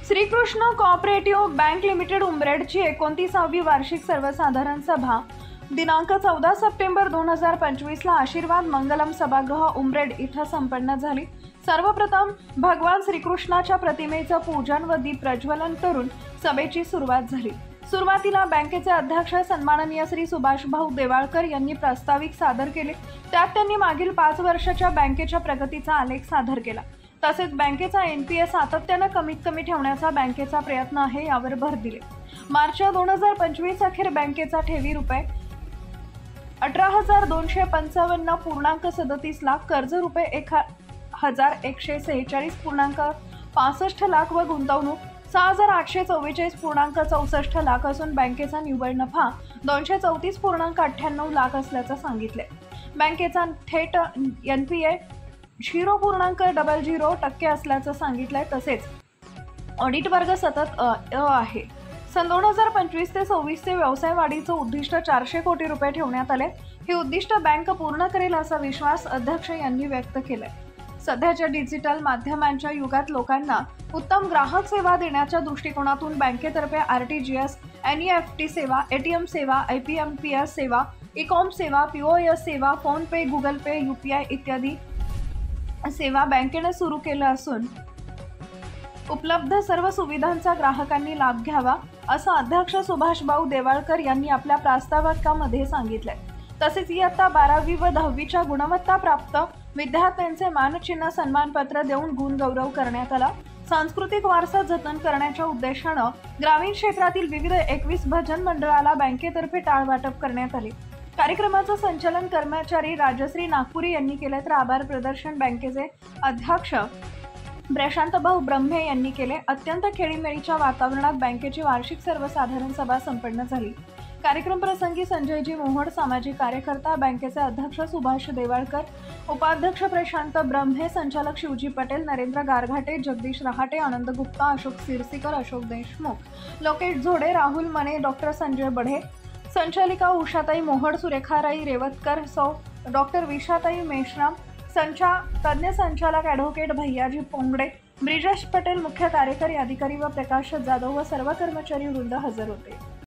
Shrikrishna cooperative bank limited उमरेडची 29वी वार्षिक सर्वसाधारण सभा दिनांक 14 सप्टेंबर 2025 ला आशीर्वाद मंगलम सभागृह उमरेड इथं संपन्न झाली। सर्वप्रथम भगवान श्रीकृष्णाच्या प्रतिमेचं पूजन व दीप प्रज्वलन करून सभेची सुरुवात झाली। सुरुवातीला बँकेचे अध्यक्ष सन्माननीय श्री सुभाषभाऊ देवाळकर यांनी प्रास्ताविक सादर केले। त्यात त्यांनी मागील 5 वर्षाच्या बँकेच्या प्रगतीचा आलेख सादर केला। तसेच बँकेचा NPA सातत्याने कमीत कमी ठेवण्याचा बँकेचा प्रयत्न आहे यावर भर दिले। मार्च 2025 अखेर बँकेचा ठेवी रुपये 18,255.37 लाख, कर्ज रुपये 1,146.65 लाख व गुंतवणूक 6,844.64 लाख असून बँकेचा निव्वळ नफा 234.98 लाख असल्याचं सांगितले। बँकेचा थेट NPA 0.00% असल्याचं सांगितलंय। तसेच ऑडिट वर्ग सतत आहे। सन 2025 ते 26 चे व्यवसाय वाढीचं उद्दिष्ट 400 कोटी रुपये ठेवण्यात आले। हे उद्दिष्ट बँक पूर्ण करेल असा विश्वास अध्यक्ष यांनी व्यक्त केलाय। सध्याच्या डिजिटल माध्यमांच्या युगात लोकांना उत्तम ग्राहक सेवा देण्याच्या दृष्टिकोनातून बँकेतर्फे RTGS, NEFT सेवा, ATM सेवा, IPMPS सेवा, ई-कॉम सेवा, POS सेवा, फोन पे, गुगल पे, UPI इत्यादी सेवा बँकेने सुरू केलं असून उपलब्ध सर्व सुविधांचा ग्राहकांनी लाभ घ्यावा असं अध्यक्ष सुभाषभाऊ देवाळकर यांनी आपल्या प्रास्ताविकामध्ये सांगितलंय। तसेच इयत्ता 12वी व 10वीच्या गुणवत्ता प्राप्त विद्यार्थ्यांचे मानचिन्ह सन्मानपत्र देऊन गुण गौरव करण्यात आला। सांस्कृतिक वारसा जतन करण्याच्या उद्देशानं ग्रामीण क्षेत्रातील विविध 21 भजन मंडळाला बँकेतर्फे टाळ वाटप करण्यात आले। कार्यक्रमाचं संचालन कर्मचारी राजश्री नागपुरी यांनी केले तर आभार प्रदर्शन बँकेचे अध्यक्ष प्रशांत भाऊ ब्रह्मे यांनी केले। अत्यंत खेळीमेळीच्या वातावरणात बँकेची वार्षिक सर्वसाधारण सभा संपन्न झाली। कार्यक्रम प्रसंगी संजयजी मोहोड, सामाजिक कार्यकर्ता, बँकेचे अध्यक्ष सुभाष देवाळकर, उपाध्यक्ष प्रशांत ब्रह्मे, संचालक शिवजी पटेल, नरेंद्र गारघाटे, जगदीश रहाटे, आनंद गुप्ता, अशोक सिरसीकर, अशोक देशमुख, लोकेश झोडे, राहुल मने, डॉक्टर संजय बढे, संचालिका उषाताई मोहोड, सुरेखाराई रेवतकर, डॉक्टर विशाताई मेश्राम, तज्ञ संचालक ॲडव्होकेट भैयाजी पोंगडे, ब्रिजेश पटेल, मुख्य कार्यकारी अधिकारी व प्रकाश जाधव व सर्व कर्मचारी वृंद हजर होते।